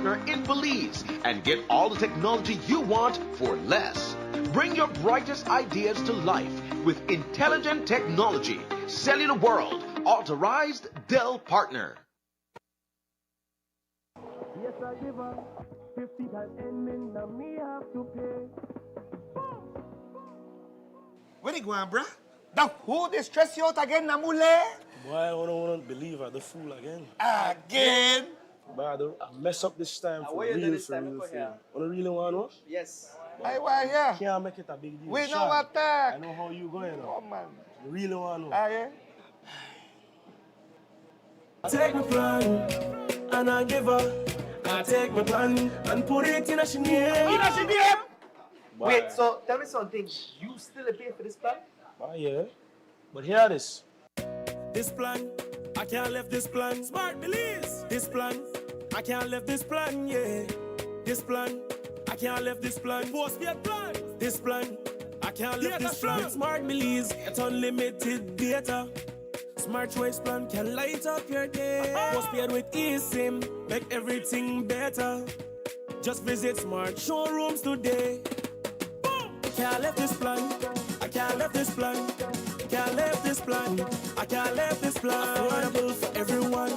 partner in Belize and get all the technology you want for less. Bring your brightest ideas to life with intelligent technology. Cellular World, authorized Dell partner. Yes, I give her 50 times ending, now me have to pay. Where you going, bruh? The who they stress you out again, Namule? Boy, I don't believe I the fool again. Again? But I mess up this time for real, for real. You really want to know? Yes. I want yeah. Can't make it a big deal. We Sean, know what that. I know how you going now. Oh, man. You really want to know? Yeah? Take my plan, and I give her. I take my plan and put it in a name. In a name? Wait, so tell me something. You still pay for this plan? Yeah. But hear this. This plan, I can't left this plan. Smart Belize. This plan, I can't left this plan, yeah. This plan, I can't left this plan. Postpaid plan. This plan, I can't left this plan. With Smart Belize, it's unlimited data. Smart Choice plan can light up your day. Postpaid with eSIM, make everything better. Just visit Smart Showrooms today. I can't left this plan. I can't left this plan. Can't left this plan. I can't left this plan. Affordable for everyone.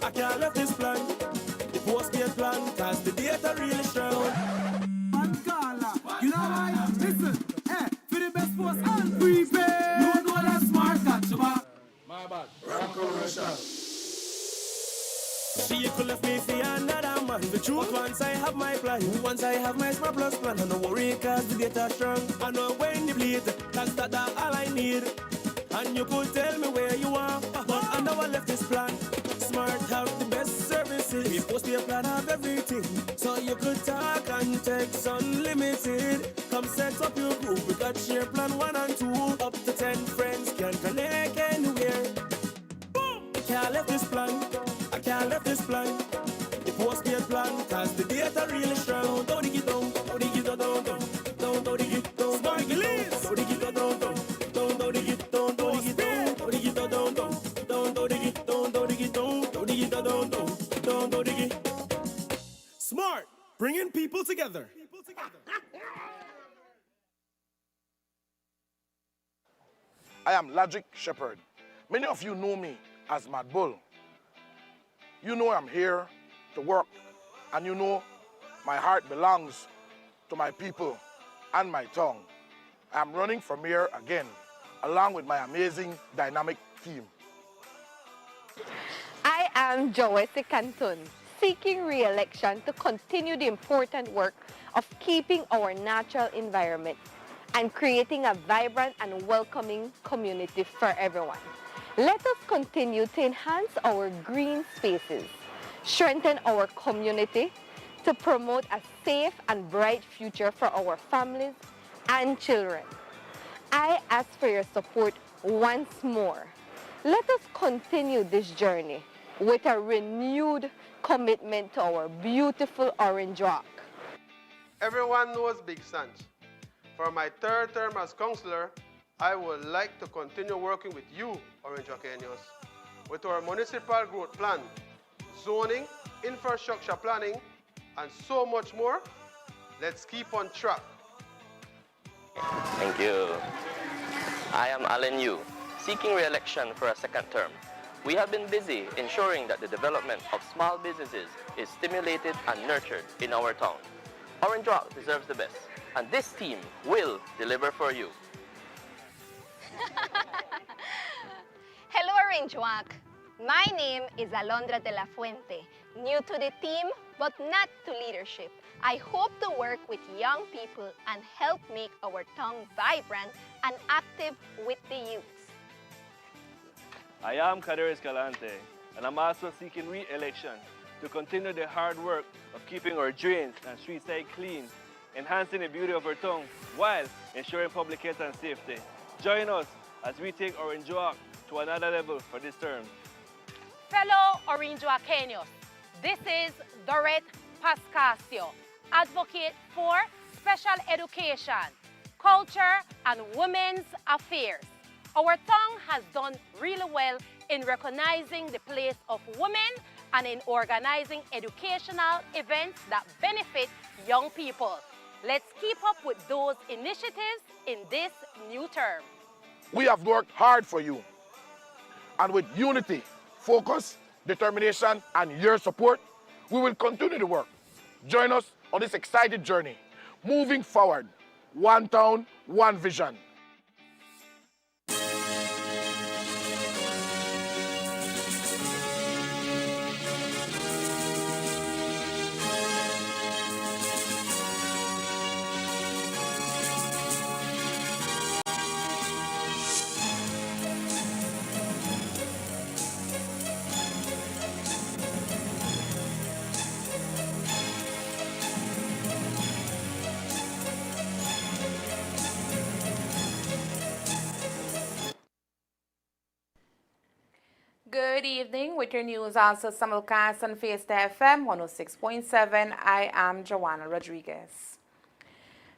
I can't left this plan. The postpaid plan, cause the data really strong. You know why? Listen, for the best post and prepaid. You know that Smart got you back. My bad. Rock Russia. She could left me for another man. The truth, once I have my plan, once I have my Smart Plus plan, I no worry cause the data strong. I know when you bleed, cause that's all I need. And you could tell me where you are, but I never left this plan. Smart have the best services. We post your plan have everything, so you could talk and text unlimited. Come set up your group, we got share plan 1 and 2. Up to 10 friends can connect anywhere. Boom! I can't left this plan. I can't left this plan. The postpaid plan, cause the data really strong. Don't dig it down, don't dig it down, don't dig it down. Smart Belize. Don't dig it down, don't dig it down, don't dig it down, don't dig it down, don't dig it down, don't dig it down, don't dig it down, don't dig it. Smart, bringing people together. I am Logic Shepherd. Many of you know me as Mad Bull. You know I'm here to work, and you know my heart belongs to my people and my tongue. I'm running for mayor again, along with my amazing dynamic team. I am Joyce Canton, seeking re-election to continue the important work of keeping our natural environment and creating a vibrant and welcoming community for everyone. Let us continue to enhance our green spaces, strengthen our community to promote a safe and bright future for our families and children. I ask for your support once more. Let us continue this journey with a renewed commitment to our beautiful Orange Rock. Everyone knows Big Sanch. For my 3rd term as councillor, I would like to continue working with you, Orange Rockeños, with our municipal growth plan, zoning, infrastructure planning, and so much more. Let's keep on track. Thank you. I am Alan Yu, seeking re-election for a 2nd term. We have been busy ensuring that the development of small businesses is stimulated and nurtured in our town. Orange Rock deserves the best, and this team will deliver for you. Hello, Orange Rock. My name is Alondra de la Fuente, new to the team but not to leadership. I hope to work with young people and help make our town vibrant and active with the youth. I am Kader Escalante, and I'm also seeking re-election to continue the hard work of keeping our drains and street side clean, enhancing the beauty of our town while ensuring public health and safety. Join us as we take Orange Rock to another level for this term. Fellow Orange Rockeños, this is Dorette Pascasio, advocate for special education, culture, and women's affairs. Our town has done really well in recognizing the place of women and in organizing educational events that benefit young people. Let's keep up with those initiatives in this new term. We have worked hard for you. And with unity, focus, determination, and your support, we will continue to work. Join us on this exciting journey. Moving forward, one town, one vision. Good evening. With your news also simulcast on Fiesta FM 106.7, I am Joanna Rodriguez.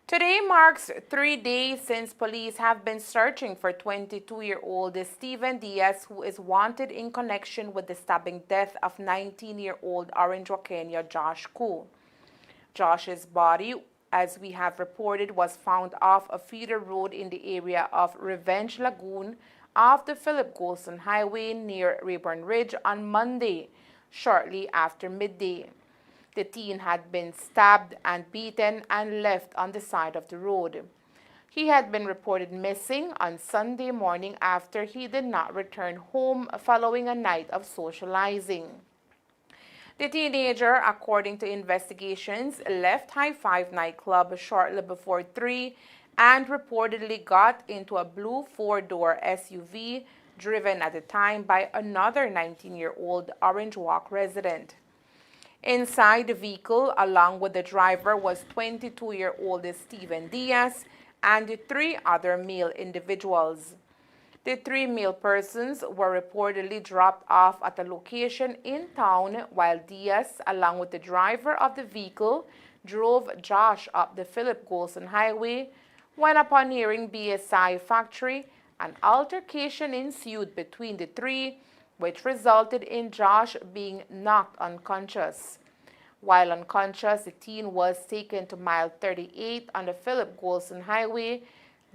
Today marks 3 days since police have been searching for 22-year-old Stephen Diaz, who is wanted in connection with the stabbing death of 19-year-old Orange Wakenia Josh Koo. Josh's body, as we have reported, was found off a feeder road in the area of Revenge Lagoon off the Philip Golson Highway near Rayburn Ridge on Monday, shortly after midday. The teen had been stabbed and beaten and left on the side of the road. He had been reported missing on Sunday morning after he did not return home following a night of socializing. The teenager, according to investigations, left High Five nightclub shortly before 3 and reportedly got into a blue four-door SUV driven at the time by another 19-year-old Orange Walk resident. Inside the vehicle, along with the driver, was 22-year-old Stephen Diaz and 3 other male individuals. The 3 male persons were reportedly dropped off at a location in town while Diaz, along with the driver of the vehicle, drove Josh up the Philip Golson Highway. When upon nearing BSI factory, an altercation ensued between the 3, which resulted in Josh being knocked unconscious. While unconscious, the teen was taken to mile 38 on the Philip Golson Highway,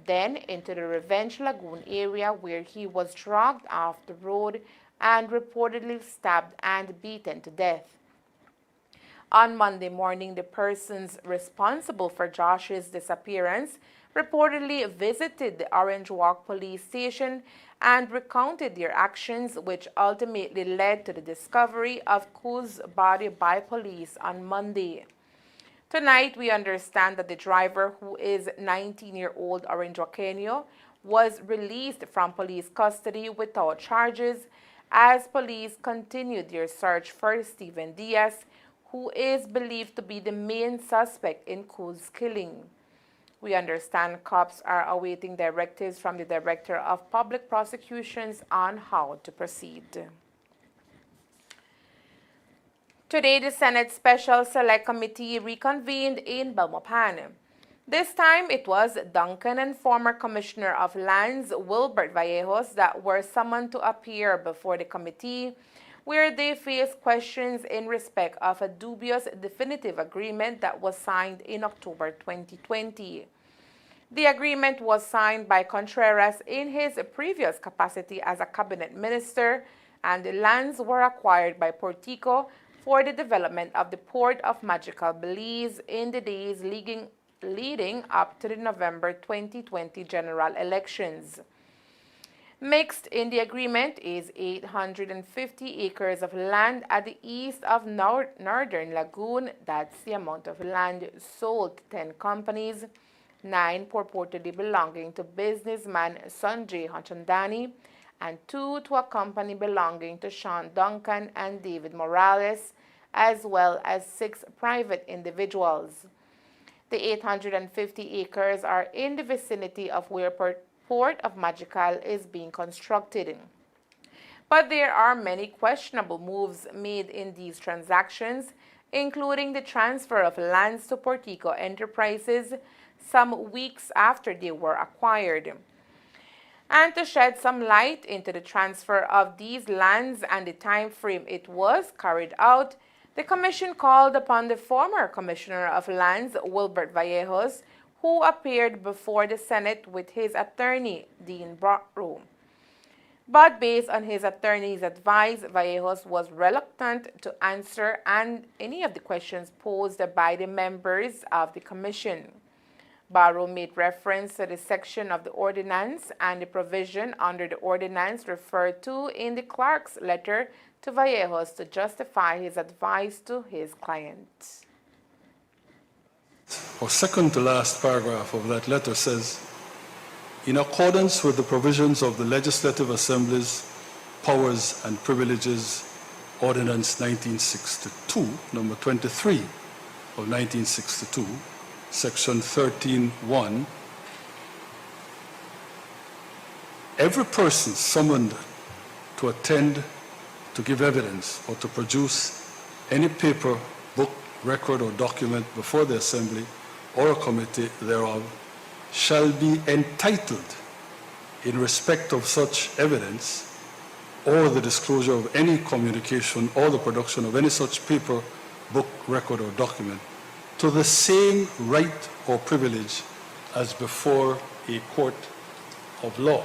then into the Revenge Lagoon area where he was dragged off the road and reportedly stabbed and beaten to death. On Monday morning, the persons responsible for Josh's disappearance reportedly visited the Orange Walk police station and recounted their actions, which ultimately led to the discovery of Koo's body by police on Monday. Tonight, we understand that the driver, who is 19-year-old Orange Wakenia, was released from police custody without charges as police continued their search for Stephen Diaz, who is believed to be the main suspect in Koo's killing. We understand cops are awaiting directives from the Director of Public Prosecutions on how to proceed. Today, the Senate Special Select Committee reconvened in Belmopan. This time, it was Duncan and former Commissioner of Lands, Wilbert Vallejos, that were summoned to appear before the committee, where they faced questions in respect of a dubious definitive agreement that was signed in October 2020. The agreement was signed by Contreras in his previous capacity as a cabinet minister, and the lands were acquired by Portico for the development of the Port of Magical Belize in the days leading up to the November 2020 general elections. Mixed in the agreement is 850 acres of land at the east of Northern Lagoon. That's the amount of land sold to 10 companies, 9 purportedly belonging to businessman Sanjay Hanchandani, and 2 to a company belonging to Sean Duncan and David Morales, as well as 6 private individuals. The 850 acres are in the vicinity of where Port of Magical is being constructed. But there are many questionable moves made in these transactions, including the transfer of lands to Portico Enterprises some weeks after they were acquired. And to shed some light into the transfer of these lands and the time frame it was carried out, the Commission called upon the former Commissioner of Lands, Wilbert Vallejos, who appeared before the Senate with his attorney, Dean Barrow. But based on his attorney's advice, Vallejos was reluctant to answer any of the questions posed by the members of the Commission. Barrow made reference to the section of the ordinance and the provision under the ordinance referred to in the clerk's letter to Vallejos to justify his advice to his client. Or second to last paragraph of that letter says, in accordance with the provisions of the Legislative Assembly's Powers and Privileges Ordinance 1962, number 23 of 1962, Section 13(1), every person summoned to attend, to give evidence, or to produce any paper, book, record, or document before the Assembly or a committee thereof shall be entitled in respect of such evidence or the disclosure of any communication or the production of any such paper, book, record, or document to the same right or privilege as before a court of law.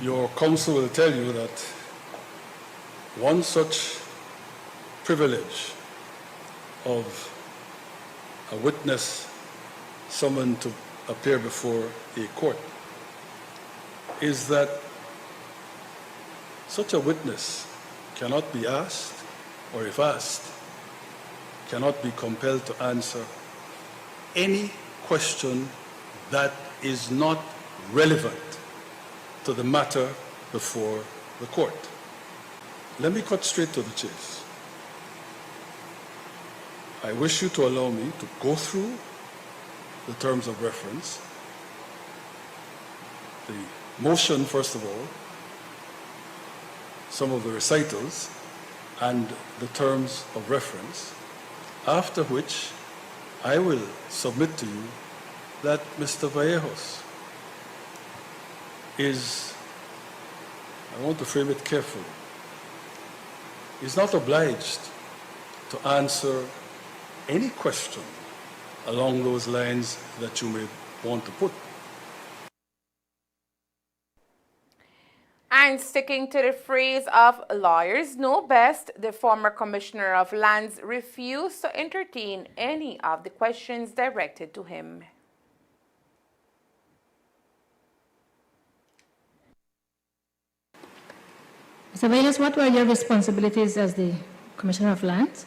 Your counsel will tell you that one such privilege of a witness summoned to appear before a court is that such a witness cannot be asked, or if asked, cannot be compelled to answer any question that is not relevant to the matter before the court. Let me cut straight to the chase. I wish you to allow me to go through the terms of reference, the motion, first of all, some of the recitals, and the terms of reference, after which I will submit to you that Mr. Vallejos is, I want to frame it carefully, is not obliged to answer any question along those lines that you may want to put. And sticking to the phrase of lawyers know best, the former Commissioner of Lands refused to entertain any of the questions directed to him. Mr. Vallejos, what were your responsibilities as the Commissioner of Lands?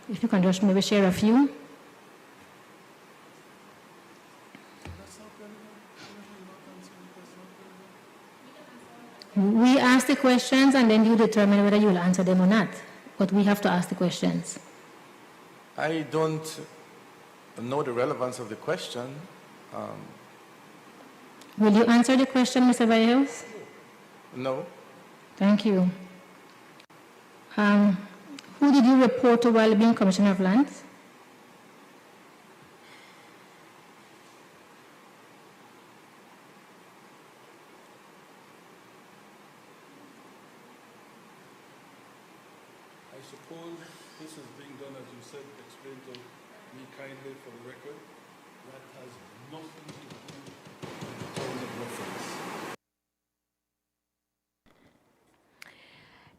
If you can just maybe share a few. We ask the questions and then you determine whether you will answer them or not. But we have to ask the questions. I don't know the relevance of the question. Will you answer the question, Mr. Vallejos? No. Thank you. Who did you report to while being Commissioner of Lands? I suppose this is being done, as you said, explained to me kindly for the record. That has nothing to do with the terms of reference.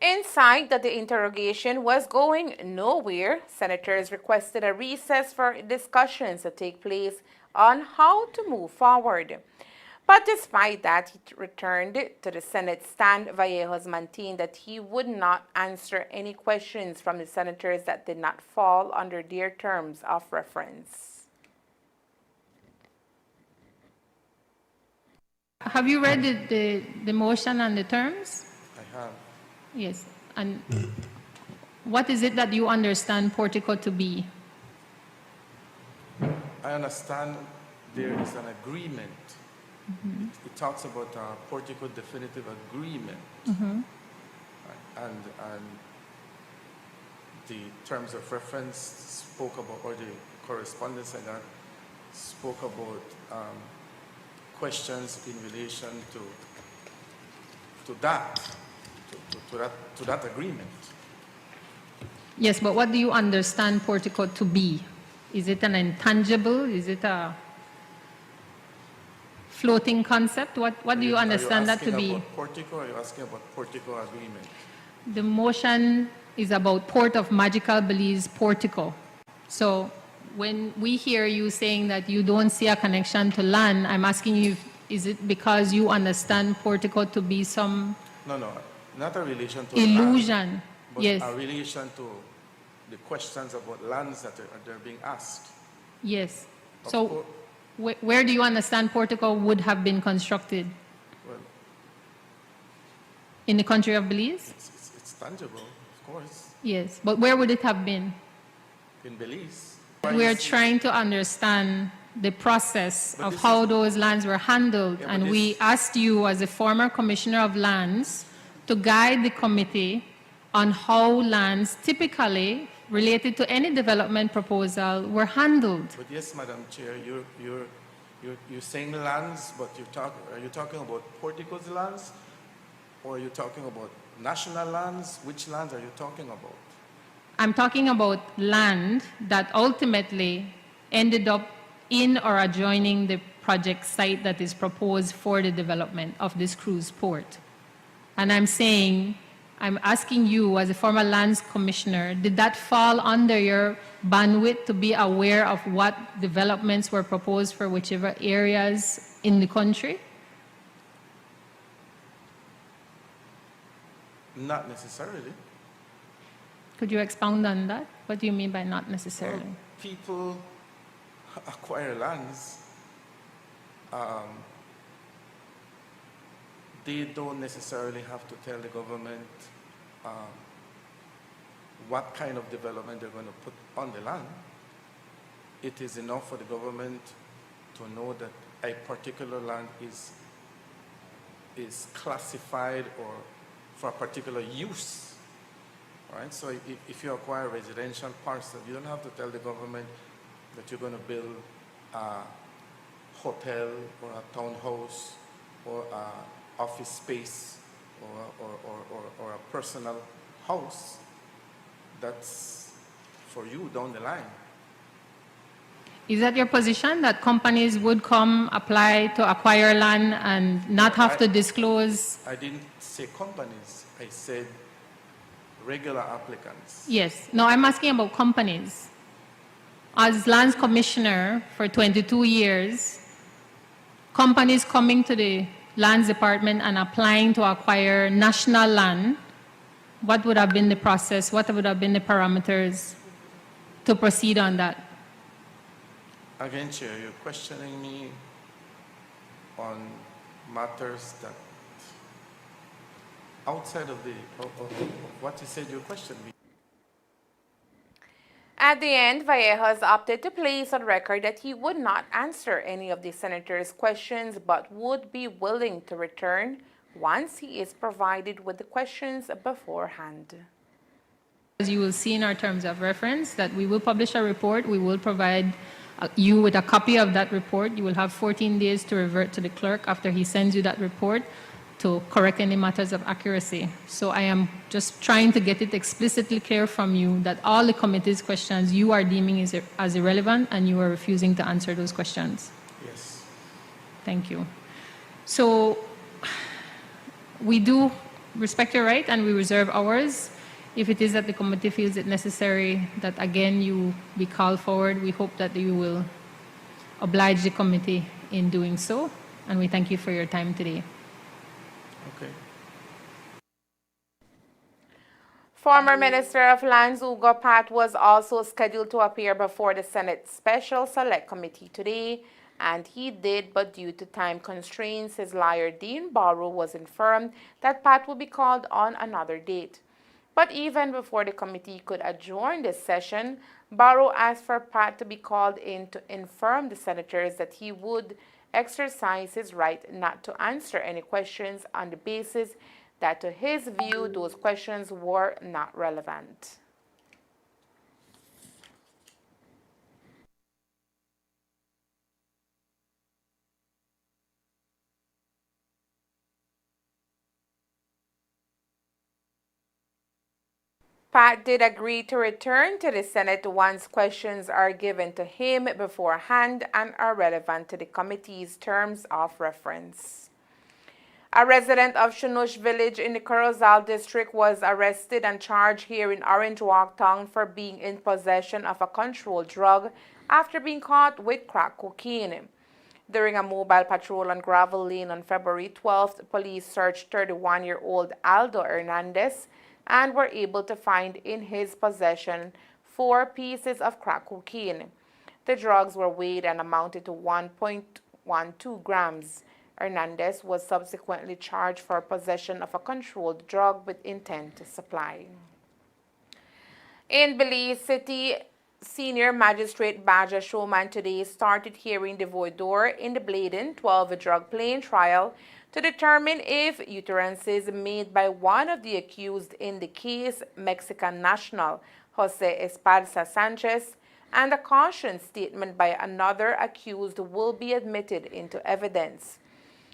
Inside that the interrogation was going nowhere, senators requested a recess for discussions to take place on how to move forward. But despite that, he returned to the Senate stand. Vallejos maintained that he would not answer any questions from the senators that did not fall under their terms of reference. Have you read the motion and the terms? I have. Yes. And what is it that you understand Portico to be? I understand there is an agreement. Mm-hmm. It talks about a Portico definitive agreement. Mm-hmm. And the terms of reference spoke about, or the correspondence I got spoke about questions in relation to that agreement. Yes, but what do you understand portico to be? Is it an intangible? Is it a floating concept? What do you understand that to be? Are you asking about portico, or are you asking about portico agreement? The motion is about Port of Magical Belize portico. So when we hear you saying that you don't see a connection to land, I'm asking you, is it because you understand portico to be some No, not a relation to illusion? Land, but yes. a relation to the questions about lands that are being asked. Yes. So where do you understand portico would have been constructed? Well, in the country of Belize? It's tangible, of course. Yes, but where would it have been? In Belize. We're trying to understand the process of how those lands were handled, and we asked you as a former commissioner of lands to guide the committee on how lands typically related to any development proposal were handled. But yes, Madam Chair, you're saying lands, but are you talking about portico's lands, or are you talking about national lands? Which lands are you talking about? I'm talking about land that ultimately ended up in or adjoining the project site that is proposed for the development of this cruise port. And I'm asking you as a former lands commissioner, did that fall under your bandwidth to be aware of what developments were proposed for whichever areas in the country? Not necessarily. Could you expound on that? What do you mean by not necessarily? Well, people acquire lands. They don't necessarily have to tell the government what kind of development they're going to put on the land. It is enough for the government to know that a particular land is classified or for a particular use. Right? So if you acquire a residential parcel, you don't have to tell the government that you're going to build a hotel or a townhouse or a office space or a personal house. That's for you down the line. Is that your position, that companies would come apply to acquire land and not have to disclose? I didn't say companies. I said regular applicants. Yes. No, I'm asking about companies. As lands commissioner for 22 years, companies coming to the lands department and applying to acquire national land, what would have been the process? What would have been the parameters to proceed on that? Again, Chair, you're questioning me on matters that outside of what you said you questioned me. At the end, Vallejas opted to place on record that he would not answer any of the senator's questions but would be willing to return once he is provided with the questions beforehand. As you will see in our terms of reference, that we will publish a report. We will provide you with a copy of that report. You will have 14 days to revert to the clerk after he sends you that report to correct any matters of accuracy. So I am just trying to get it explicitly clear from you that all the committee's questions you are deeming as irrelevant, and you are refusing to answer those questions. Yes. Thank you. So we do respect your right and we reserve ours. If it is that the committee feels it necessary that again you be called forward, we hope that you will oblige the committee in doing so. And we thank you for your time today. Okay. Former Minister of Lands Ugo Pat was also scheduled to appear before the Senate Special Select Committee today, and he did, but due to time constraints, his lawyer Dean Barrow was informed that Pat will be called on another date. But even before the committee could adjourn this session, Barrow asked for Pat to be called in to inform the senators that he would exercise his right not to answer any questions on the basis that, to his view, those questions were not relevant. Pat did agree to return to the Senate once questions are given to him beforehand and are relevant to the committee's terms of reference. A resident of Shunush village in the Corozal district was arrested and charged here in Orange Walk town for being in possession of a controlled drug after being caught with crack cocaine. During a mobile patrol on Gravel Lane on February 12th, police searched 31-year-old Aldo Hernandez and were able to find in his possession 4 pieces of crack cocaine. The drugs were weighed and amounted to 1.12 grams. Hernandez was subsequently charged for possession of a controlled drug with intent to supply. In Belize City, Senior Magistrate Baja Showman today started hearing the voir dire in the Bladen 12 drug plane trial to determine if utterances made by one of the accused in the case, Mexican national Jose Esparza Sanchez, and a caution statement by another accused will be admitted into evidence.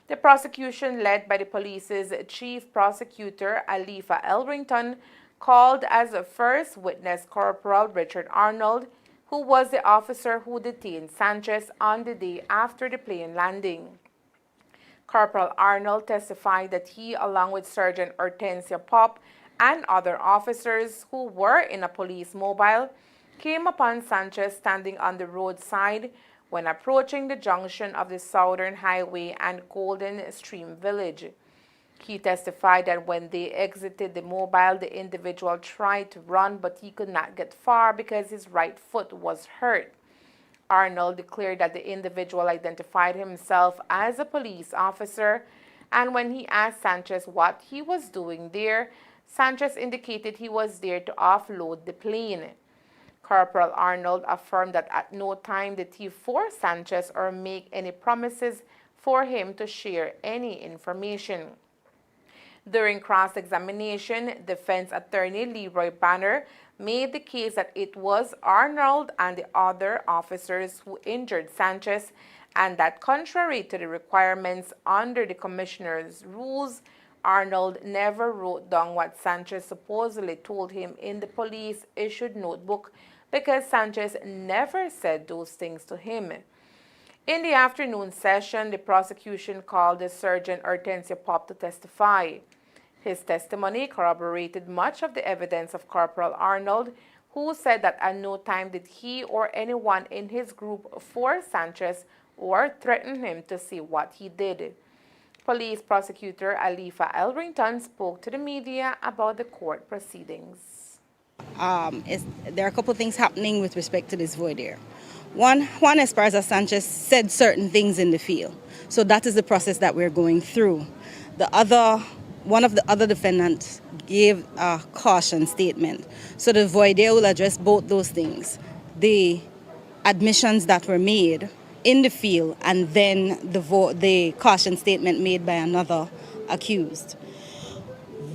The prosecution, led by the police's chief prosecutor, Alifa Elrington, called as a first witness Corporal Richard Arnold, who was the officer who detained Sanchez on the day after the plane landing. Corporal Arnold testified that he, along with Sergeant Hortensia Pop and other officers who were in a police mobile, came upon Sanchez standing on the roadside when approaching the junction of the Southern Highway and Golden Stream Village. He testified that when they exited the mobile, the individual tried to run, but he could not get far because his right foot was hurt. Arnold declared that the individual identified himself as a police officer, and when he asked Sanchez what he was doing there, Sanchez indicated he was there to offload the plane. Corporal Arnold affirmed that at no time did he force Sanchez or make any promises for him to share any information. During cross-examination, defense attorney Leroy Banner made the case that it was Arnold and the other officers who injured Sanchez, and that contrary to the requirements under the commissioner's rules, Arnold never wrote down what Sanchez supposedly told him in the police-issued notebook because Sanchez never said those things to him. In the afternoon session, the prosecution called the Sergeant Hortensia Pop to testify. His testimony corroborated much of the evidence of Corporal Arnold, who said that at no time did he or anyone in his group force Sanchez or threaten him to say what he did. Police prosecutor Alifa Elrington spoke to the media about the court proceedings. There are a couple of things happening with respect to this voir dire. Juan Esparza Sanchez said certain things in the field. So that is the process that we're going through. One of the other defendants gave a caution statement. So the voir dire will address both those things. The admissions that were made in the field and then the caution statement made by another accused.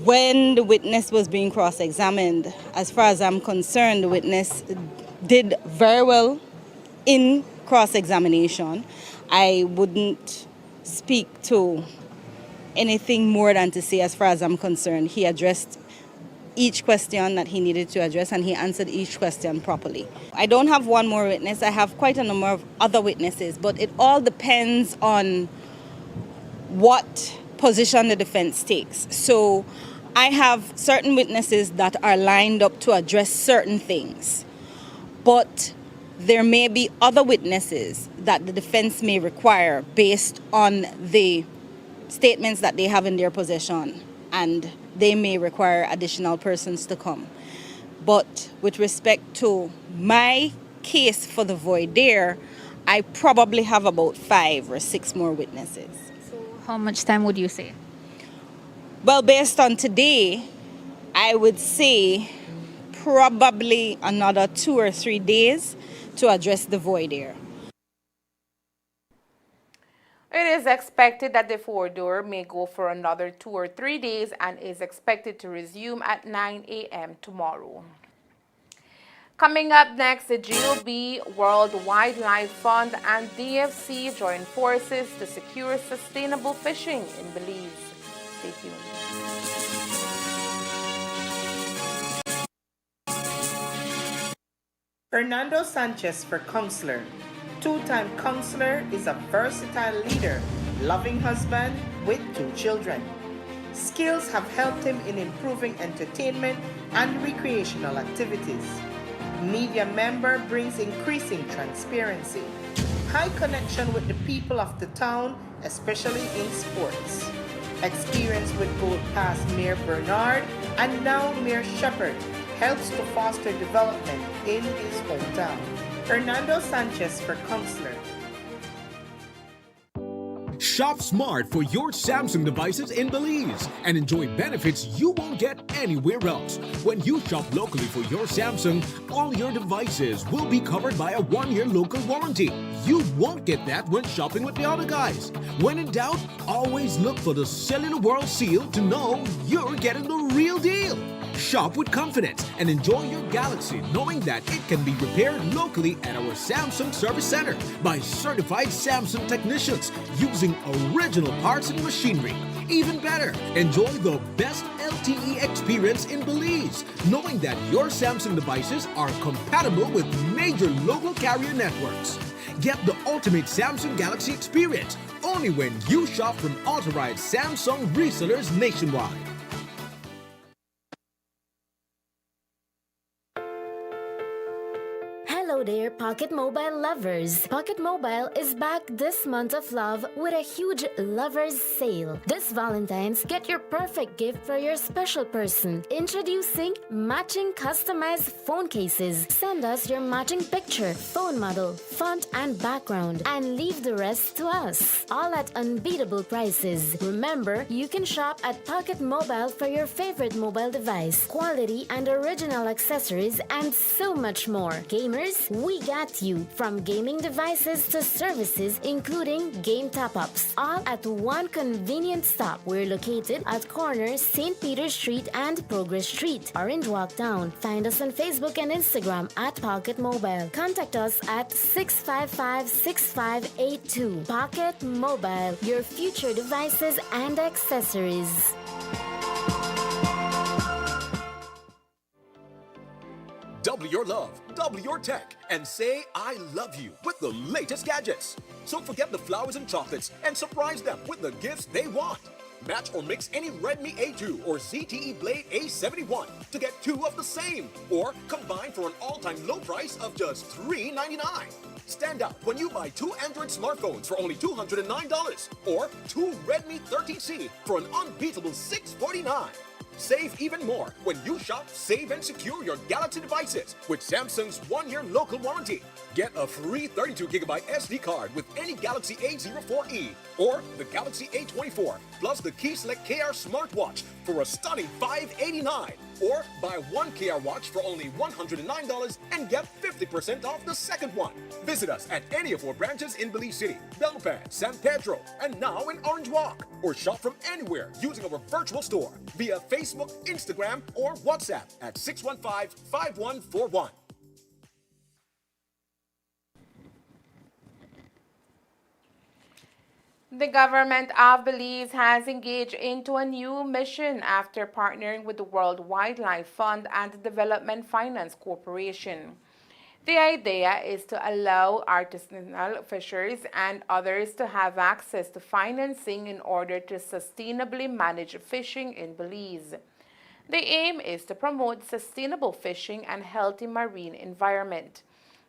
When the witness was being cross-examined, as far as I'm concerned, the witness did very well in cross-examination. I wouldn't speak to anything more than to say, as far as I'm concerned, he addressed each question that he needed to address and he answered each question properly. I don't have one more witness. I have quite a number of other witnesses, but it all depends on what position the defense takes. So I have certain witnesses that are lined up to address certain things, but there may be other witnesses that the defense may require based on the statements that they have in their possession, and they may require additional persons to come. But with respect to my case for the voir dire, I probably have about 5 or 6 more witnesses. So how much time would you say? Well, based on today, I would say probably another 2 or 3 days to address the voir dire. It is expected that the voir dire may go for another 2 or 3 days and is expected to resume at 9 a.m. tomorrow. Coming up next, the GOB, World Wildlife Fund, and DFC join forces to secure sustainable fishing in Belize. Stay tuned. Hernando Sanchez for counselor. Two-time counselor is a versatile leader, loving husband with 2 children. Skills have helped him in improving entertainment and recreational activities. Media member brings increasing transparency. High connection with the people of the town, especially in sports. Experience with both past Mayor Bernard and now Mayor Shepherd helps to foster development in his hometown. Hernando Sanchez for counselor. Shop smart for your Samsung devices in Belize and enjoy benefits you won't get anywhere else. When you shop locally for your Samsung, all your devices will be covered by a 1-year local warranty. You won't get that when shopping with the other guys. When in doubt, always look for the Cellular World seal to know you're getting the real deal. Shop with confidence and enjoy your Galaxy knowing that it can be repaired locally at our Samsung Service Center by certified Samsung technicians using original parts and machinery. Even better, enjoy the best LTE experience in Belize, knowing that your Samsung devices are compatible with major local carrier networks. Get the ultimate Samsung Galaxy experience only when you shop from authorized Samsung resellers nationwide. Hello there, Pocket Mobile lovers. Pocket Mobile is back this month of love with a huge lovers sale. This Valentine's, get your perfect gift for your special person. Introducing matching customized phone cases. Send us your matching picture, phone model, font and background, and leave the rest to us. All at unbeatable prices. Remember, you can shop at Pocket Mobile for your favorite mobile device, quality and original accessories, and so much more. Gamers, we got you. From gaming devices to services, including game top-ups, all at one convenient stop. We're located at corner St. Peter Street and Progress Street, Orange Walk Down. Find us on Facebook and Instagram at Pocket Mobile. Contact us at 655-6582. Pocket Mobile, your future devices and accessories. Double your love, double your tech, and say I love you with the latest gadgets. So forget the flowers and chocolates and surprise them with the gifts they want. Match or mix any Redmi A2 or ZTE Blade A71 to get 2 of the same, or combine for an all-time low price of just $399. Stand out when you buy 2 Android smartphones for only $209, or 2 Redmi 13C for an unbeatable $649. Save even more when you shop, save, and secure your Galaxy devices with Samsung's 1-year local warranty. Get a free 32GB SD card with any Galaxy A04e or the Galaxy A24, plus the Key Select KR smartwatch for a stunning $589. Or buy 1 KR watch for only $109 and get 50% off the second one. Visit us at any of our branches in Belize City, Belpan, San Pedro, and now in Orange Walk. Or shop from anywhere using our virtual store via Facebook, Instagram, or WhatsApp at 615-5141. The government of Belize has engaged into a new mission after partnering with the World Wildlife Fund and the Development Finance Corporation. The idea is to allow artisanal fishers and others to have access to financing in order to sustainably manage fishing in Belize. The aim is to promote sustainable fishing and healthy marine environment.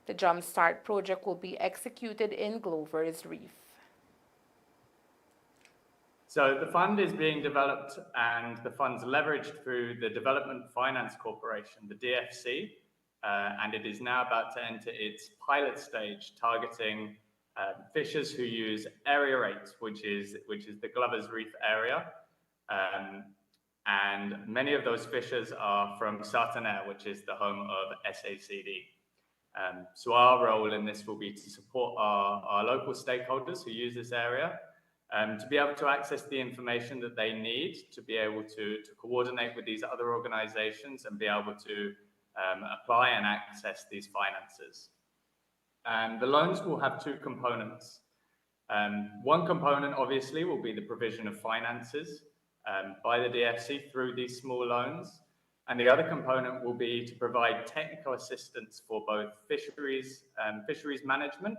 The Jumpstart project will be executed in Glover's Reef. So the fund is being developed and the fund's leveraged through the Development Finance Corporation, the DFC, and it is now about to enter its pilot stage targeting fishers who use Area 8, which is the Glover's Reef area. And many of those fishers are from Sartanair, which is the home of SACD. So our role in this will be to support our local stakeholders who use this area to be able to access the information that they need to be able to coordinate with these other organizations and be able to apply and access these finances. And the loans will have 2 components. One component, obviously, will be the provision of finances by the DFC through these small loans. And the other component will be to provide technical assistance for both fisheries management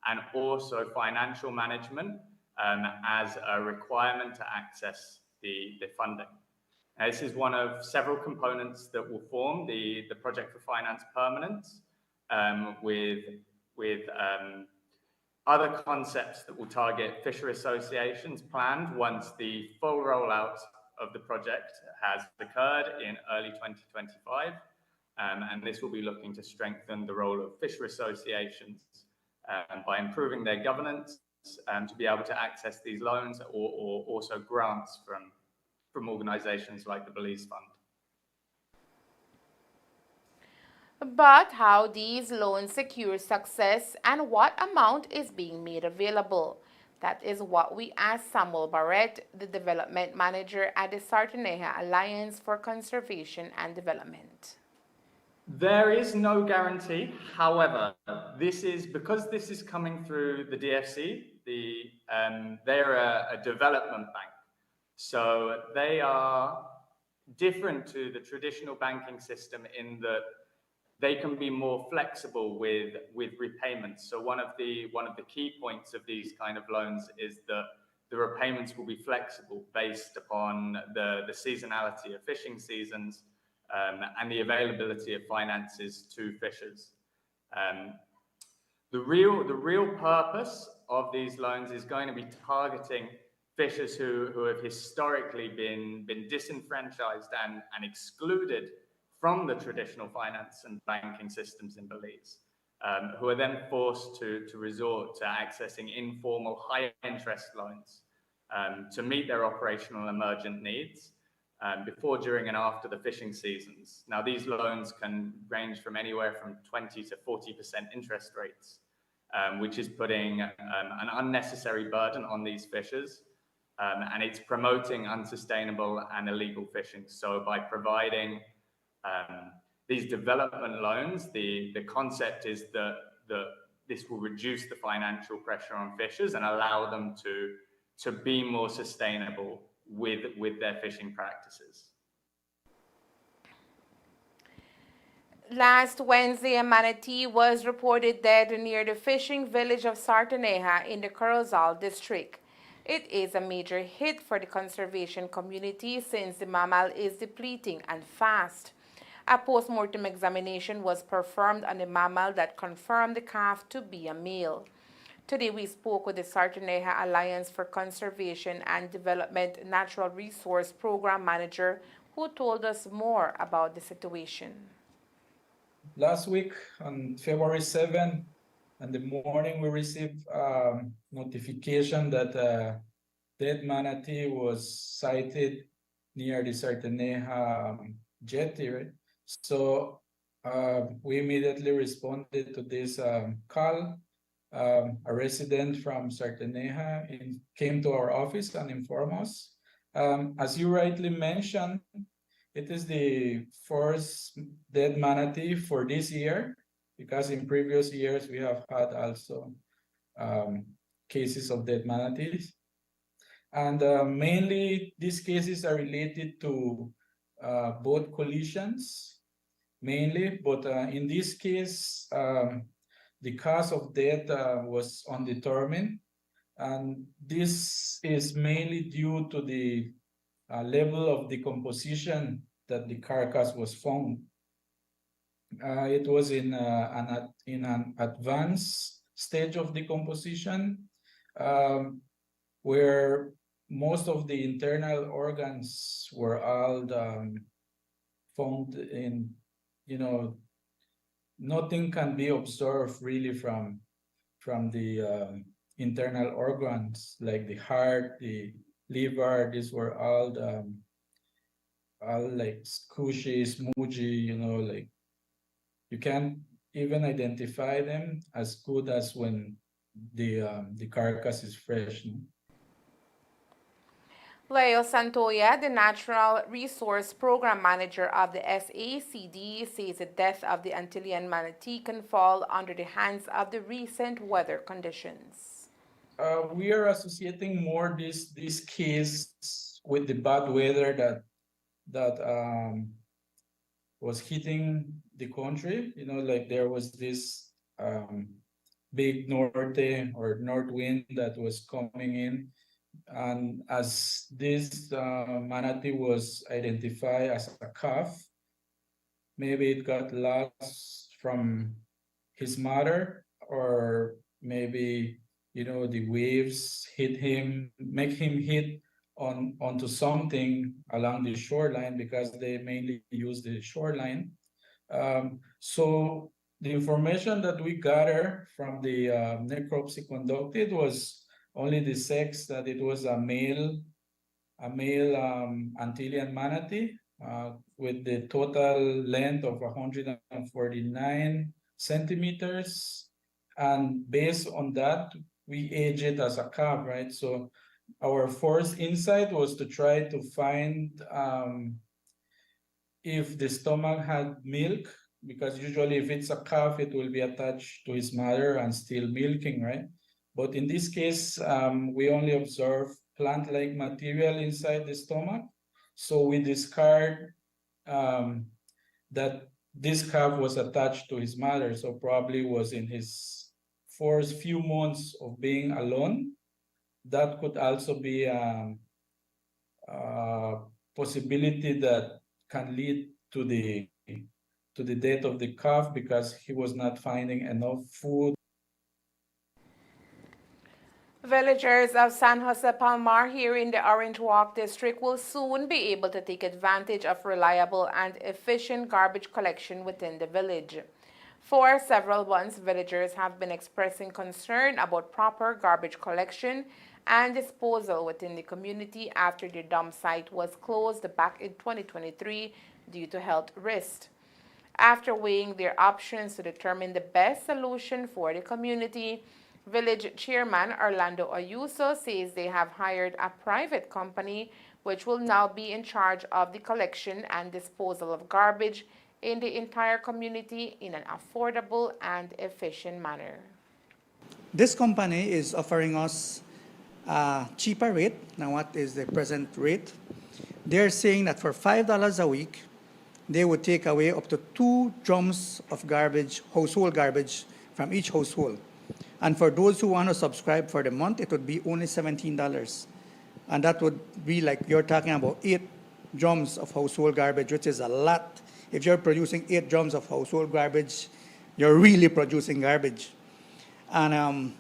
and also financial management as a requirement to access the funding. Now, this is one of several components that will form the Project for Finance Permanence with other concepts that will target fisher associations planned once the full rollout of the project has occurred in early 2025. And this will be looking to strengthen the role of fisher associations by improving their governance to be able to access these loans or also grants from organizations like the Belize Fund. But how these loans secure success and what amount is being made available? That is what we asked Samuel Barrett, the development manager at the Sartaneja Alliance for Conservation and Development. There is no guarantee. However, because this is coming through the DFC, they're a development bank. So they are different to the traditional banking system in that they can be more flexible with repayments. So one of the key points of these kind of loans is that the repayments will be flexible based upon the seasonality of fishing seasons and the availability of finances to fishers. The real purpose of these loans is going to be targeting fishers who have historically been disenfranchised and excluded from the traditional finance and banking systems in Belize, who are then forced to resort to accessing informal high-interest loans to meet their operational emergent needs before, during, and after the fishing seasons. Now, these loans can range from anywhere from 20 to 40% interest rates, which is putting an unnecessary burden on these fishers, and it's promoting unsustainable and illegal fishing. So by providing these development loans, the concept is that this will reduce the financial pressure on fishers and allow them to be more sustainable with their fishing practices. Last Wednesday, a manatee was reported dead near the fishing village of Sartaneja in the Corozal district. It is a major hit for the conservation community since the mammal is depleting and fast. A post-mortem examination was performed on the mammal that confirmed the calf to be a male. Today we spoke with the Sartaneja Alliance for Conservation and Development Natural Resource Program Manager, who told us more about the situation. Last week on February 7, in the morning, we received notification that a dead manatee was sighted near the Sartaneja jetty, right? So we immediately responded to this call. A resident from Sartaneja came to our office and informed us. As you rightly mentioned, it is the first dead manatee for this year, because in previous years we have had also cases of dead manatees. And mainly these cases are related to boat collisions, mainly, but in this case, the cause of death was undetermined, and this is mainly due to the level of decomposition that the carcass was found. It was in an advanced stage of decomposition, where most of the internal organs were all found in, nothing can be observed really from the internal organs, like the heart, the liver. These were all like squishy, smudgy, like you can't even identify them as good as when the carcass is fresh. Leo Santoya, the Natural Resource Program Manager of the SACD, says the death of the Antillean manatee can fall under the hands of the recent weather conditions. We are associating more this case with the bad weather that was hitting the country. You know, like there was this big norte or north wind that was coming in. And as this manatee was identified as a calf, maybe it got lost from his mother, or maybe, you know, the waves hit him, make him hit onto something along the shoreline, because they mainly use the shoreline. So the information that we gather from the necropsy conducted was only the sex, that it was a male Antillean manatee with the total length of 149 centimeters. And based on that, we age it as a calf, right? So our first insight was to try to find if the stomach had milk, because usually if it's a calf, it will be attached to his mother and still milking, right? But in this case, we only observe plant-like material inside the stomach. So we discard that this calf was attached to his mother, so probably was in his first few months of being alone. That could also be a possibility that can lead to the death of the calf, because he was not finding enough food. Villagers of San Jose Palmar here in the Orange Walk district will soon be able to take advantage of reliable and efficient garbage collection within the village. For several months, villagers have been expressing concern about proper garbage collection and disposal within the community after the dump site was closed back in 2023 due to health risks. After weighing their options to determine the best solution for the community, Village Chairman Orlando Ayuso says they have hired a private company which will now be in charge of the collection and disposal of garbage in the entire community in an affordable and efficient manner. This company is offering us a cheaper rate than what is the present rate. They're saying that for $5 a week, they would take away up to 2 drums of garbage, household garbage, from each household. And for those who want to subscribe for the month, it would be only $17. And that would be like you're talking about 8 drums of household garbage, which is a lot. If you're producing 8 drums of household garbage, you're really producing garbage. And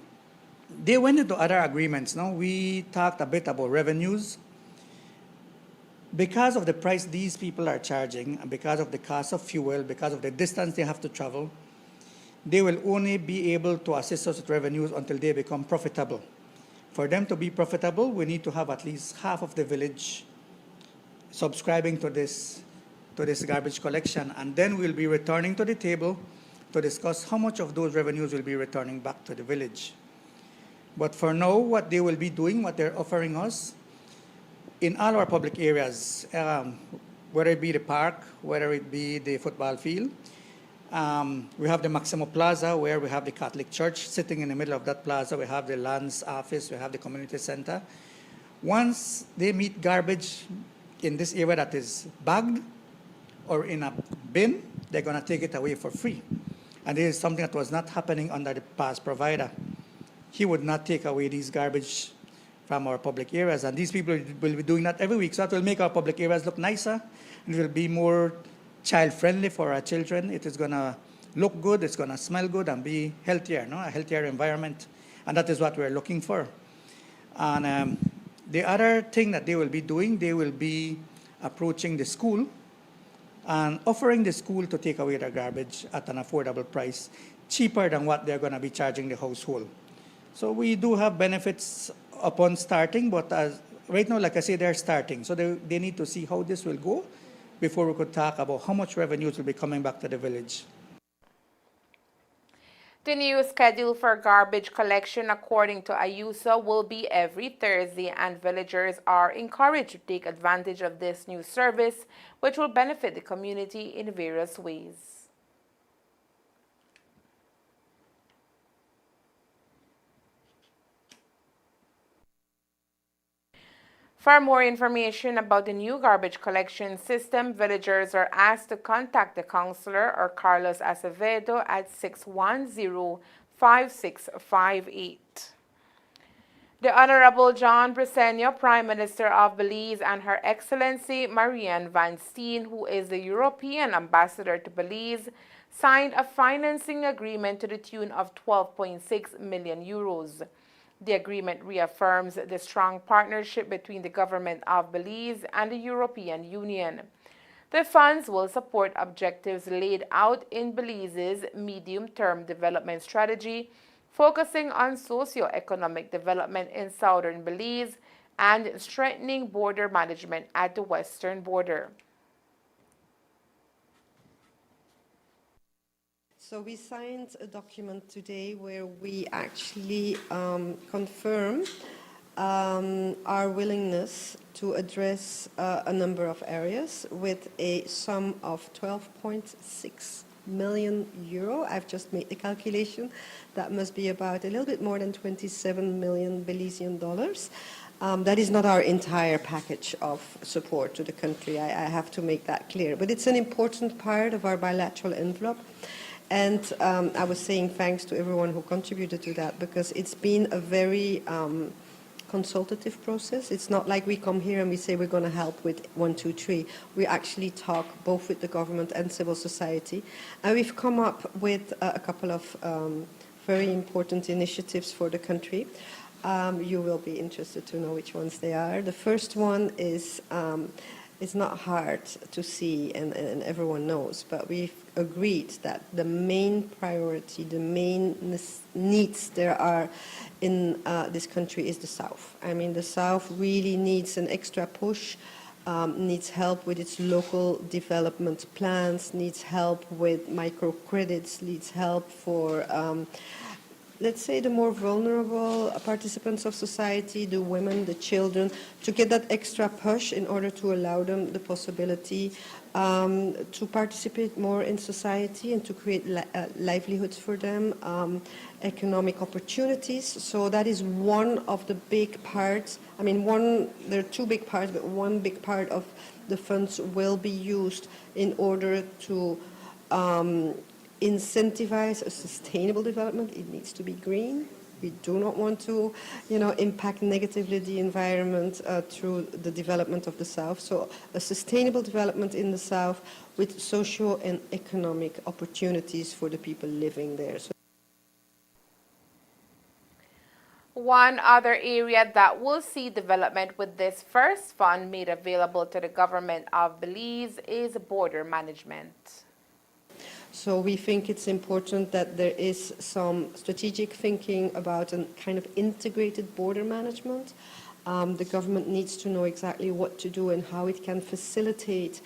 they went into other agreements. Now, we talked a bit about revenues. Because of the price these people are charging, and because of the cost of fuel, because of the distance they have to travel, they will only be able to assist us with revenues until they become profitable. For them to be profitable, we need to have at least half of the village subscribing to this garbage collection, and then we'll be returning to the table to discuss how much of those revenues will be returning back to the village. But for now, what they will be doing, what they're offering us, in all our public areas, whether it be the park, whether it be the football field, we have the Maximo Plaza, where we have the Catholic Church sitting in the middle of that plaza. We have the Lands Office, we have the community center. Once they meet garbage in this area that is bagged or in a bin, they're going to take it away for free. And this is something that was not happening under the past provider. He would not take away these garbage from our public areas, and these people will be doing that every week. So that will make our public areas look nicer, and it will be more child-friendly for our children. It is going to look good, it's going to smell good, and be healthier, a healthier environment. And that is what we're looking for. And the other thing that they will be doing, they will be approaching the school and offering the school to take away their garbage at an affordable price, cheaper than what they're going to be charging the household. So we do have benefits upon starting, but right now, like I say, they're starting. So they need to see how this will go before we could talk about how much revenues will be coming back to the village. The new schedule for garbage collection, according to Ayuso, will be every Thursday, and villagers are encouraged to take advantage of this new service, which will benefit the community in various ways. For more information about the new garbage collection system, villagers are asked to contact the councillor or Carlos Acevedo at 610-5658. The Honorable John Briceño, Prime Minister of Belize, and Her Excellency Marianne Van Steen, who is the European Ambassador to Belize, signed a financing agreement to the tune of 12.6 million euros. The agreement reaffirms the strong partnership between the government of Belize and the European Union. The funds will support objectives laid out in Belize's medium-term development strategy, focusing on socio-economic development in southern Belize and strengthening border management at the western border. So we signed a document today where we actually confirm our willingness to address a number of areas with a sum of 12.6 million euro. I've just made the calculation. That must be about a little bit more than 27 million Belizean dollars. That is not our entire package of support to the country. I have to make that clear. But it's an important part of our bilateral envelope. And I was saying thanks to everyone who contributed to that, because it's been a very consultative process. It's not like we come here and we say we're going to help with 1, 2, 3. We actually talk both with the government and civil society. And we've come up with a couple of very important initiatives for the country. You will be interested to know which ones they are. The first one is it's not hard to see, and everyone knows, but we've agreed that the main priority, the main needs there are in this country is the South. I mean, the South really needs an extra push, needs help with its local development plans, needs help with microcredits, needs help for let's say the more vulnerable participants of society, the women, the children, to get that extra push in order to allow them the possibility to participate more in society and to create livelihoods for them, economic opportunities. So that is one of the big parts. I mean, there are two big parts, but one big part of the funds will be used in order to incentivize a sustainable development. It needs to be green. We do not want to, impact negatively the environment through the development of the South. So a sustainable development in the South with socio and economic opportunities for the people living there. So one other area that will see development with this first fund made available to the government of Belize is border management. So we think it's important that there is some strategic thinking about a kind of integrated border management. The government needs to know exactly what to do and how it can facilitate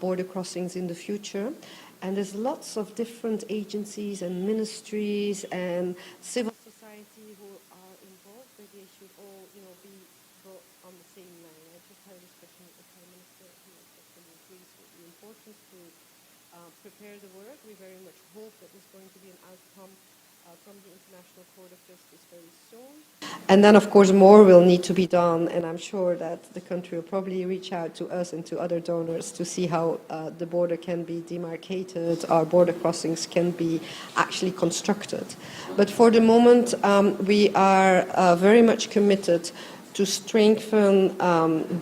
border crossings in the future. And there's lots of different agencies and ministries and civil society who are involved, but they should all, be brought on the same line. I just had a discussion with the Prime Minister who actually agrees with the importance to prepare the work. We very much hope that there's going to be an outcome from the International Court of Justice very soon. And then, of course, more will need to be done, and I'm sure that the country will probably reach out to us and to other donors to see how the border can be demarcated, our border crossings can be actually constructed. But for the moment, we are very much committed to strengthen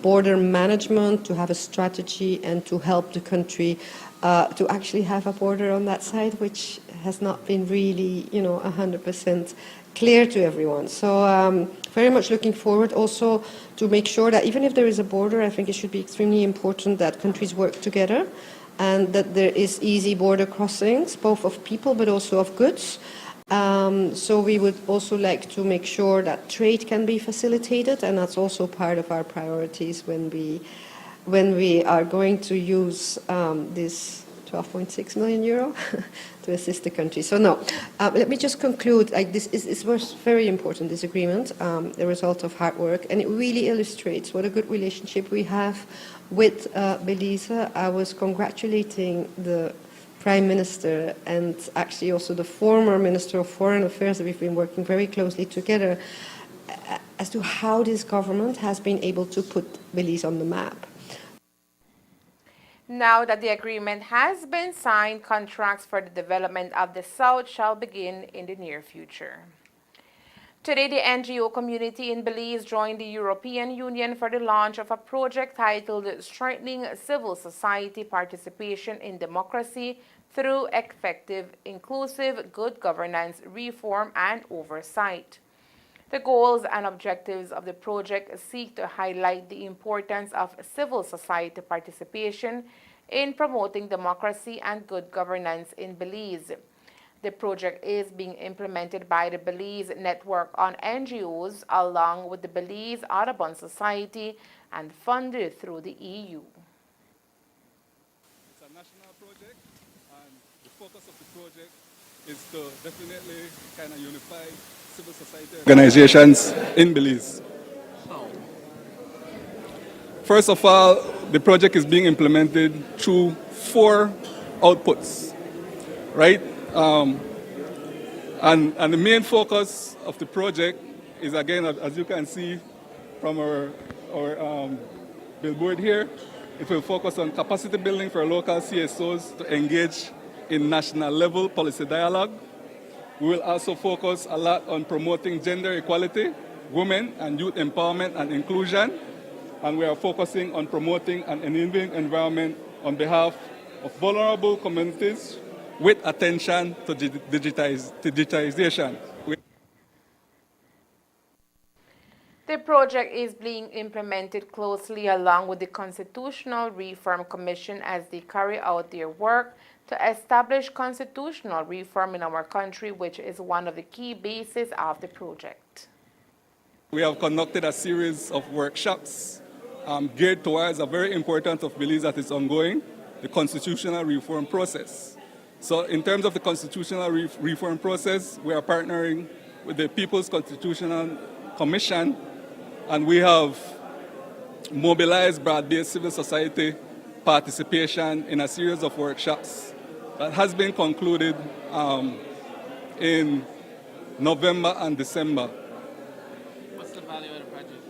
border management, to have a strategy, and to help the country to actually have a border on that side, which has not been really, 100% clear to everyone. So very much looking forward also to make sure that even if there is a border, I think it should be extremely important that countries work together and that there is easy border crossings, both of people but also of goods. So we would also like to make sure that trade can be facilitated, and that's also part of our priorities when we are going to use this 12.6 million euro to assist the country. So no, let me just conclude. This was very important, this agreement, the result of hard work, and it really illustrates what a good relationship we have with Belize. I was congratulating the Prime Minister and actually also the former Minister of Foreign Affairs that we've been working very closely together. as to how this government has been able to put Belize on the map. Now that the agreement has been signed, contracts for the development of the South shall begin in the near future. Today, the NGO community in Belize joined the European Union for the launch of a project titled Strengthening Civil Society Participation in Democracy through Effective, Inclusive, Good Governance, Reform, and Oversight. The goals and objectives of the project seek to highlight the importance of civil society participation in promoting democracy and good governance in Belize. The project is being implemented by the Belize Network on NGOs along with the Belize Audubon Society and funded through the EU. It's a national project, and the focus of the project is to definitely kind of unify civil society organizations in Belize. First of all, the project is being implemented through 4 outputs, right? And the main focus of the project is, again, as you can see from our billboard here, it will focus on capacity building for local CSOs to engage in national level policy dialogue. We will also focus a lot on promoting gender equality, women and youth empowerment and inclusion, and we are focusing on promoting an enabling environment on behalf of vulnerable communities with attention to digitization. The project is being implemented closely along with the Constitutional Reform Commission as they carry out their work to establish constitutional reform in our country, which is one of the key bases of the project. We have conducted a series of workshops geared towards a very important of Belize that is ongoing, the constitutional reform process. So in terms of the constitutional reform process, we are partnering with the People's Constitutional Commission, and we have mobilized broad-based civil society participation in a series of workshops that has been concluded in November and December. What's the value of the project?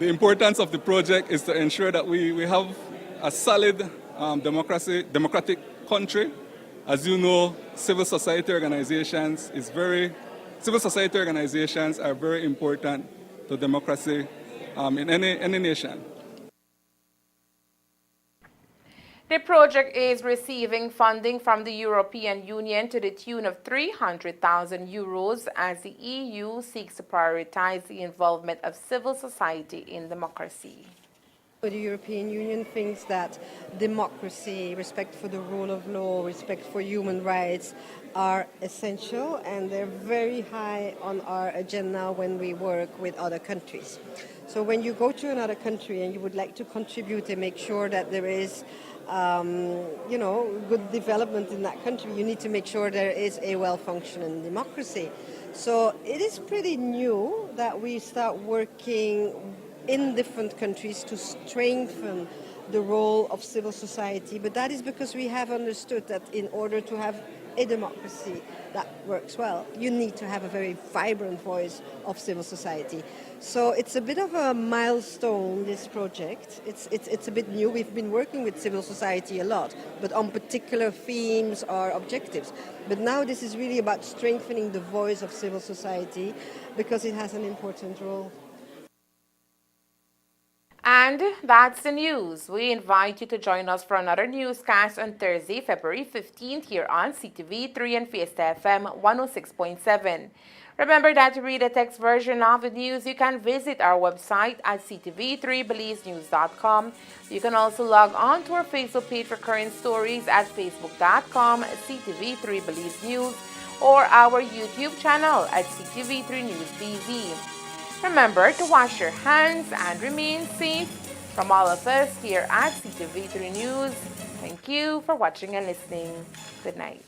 The importance of the project is to ensure that we have a solid democratic country. As you know, civil society organizations are very important to democracy in any nation. The project is receiving funding from the European Union to the tune of 300,000 euros as the EU seeks to prioritize the involvement of civil society in democracy. The European Union thinks that democracy, respect for the rule of law, respect for human rights are essential, and they're very high on our agenda when we work with other countries. So when you go to another country and you would like to contribute and make sure that there is good development in that country, you need to make sure there is a well-functioning democracy. So it is pretty new that we start working in different countries to strengthen the role of civil society, but that is because we have understood that in order to have a democracy that works well, you need to have a very vibrant voice of civil society. So it's a bit of a milestone, this project. It's a bit new. We've been working with civil society a lot, but on particular themes or objectives. But now this is really about strengthening the voice of civil society because it has an important role. And that's the news. We invite you to join us for another newscast on Thursday, February 15th here on CTV3 and Fiesta FM 106.7. Remember that to read the text version of the news, you can visit our website at ctv3belizenews.com. You can also log on to our Facebook page for current stories at facebook.com ctv3belizenews or our YouTube channel at CTV3 News BZ. Remember to wash your hands and remain safe. From all of us here at CTV3 News, thank you for watching and listening. Good night.